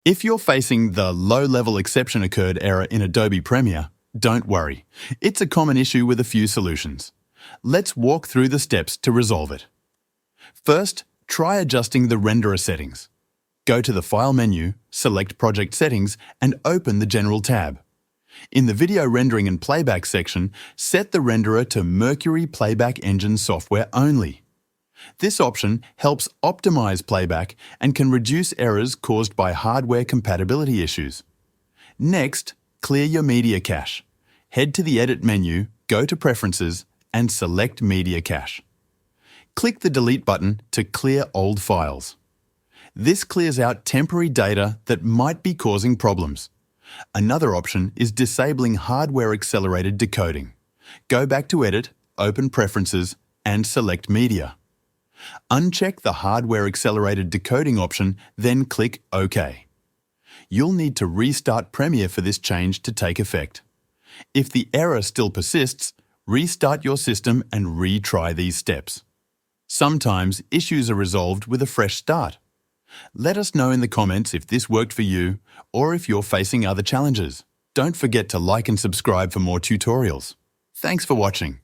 If you're facing the low-level exception occurred error in Adobe Premiere, don't worry. It's a common issue with a few solutions. Let's walk through the steps to resolve it. First, try adjusting the renderer settings. Go to the File menu, select Project Settings, and open the General tab. In the Video Rendering and Playback section, set the renderer to Mercury Playback Engine software only. This option helps optimize playback and can reduce errors caused by hardware compatibility issues. Next, clear your media cache. Head to the Edit menu, go to Preferences, and select Media Cache. Click the Delete button to clear old files. This clears out temporary data that might be causing problems. Another option is disabling hardware-accelerated decoding. Go back to Edit, open Preferences, and select Media. Uncheck the hardware-accelerated decoding option, then click OK. You'll need to restart Premiere for this change to take effect. If the error still persists, restart your system and retry these steps. Sometimes issues are resolved with a fresh start. Let us know in the comments if this worked for you or if you're facing other challenges. Don't forget to like and subscribe for more tutorials. Thanks for watching.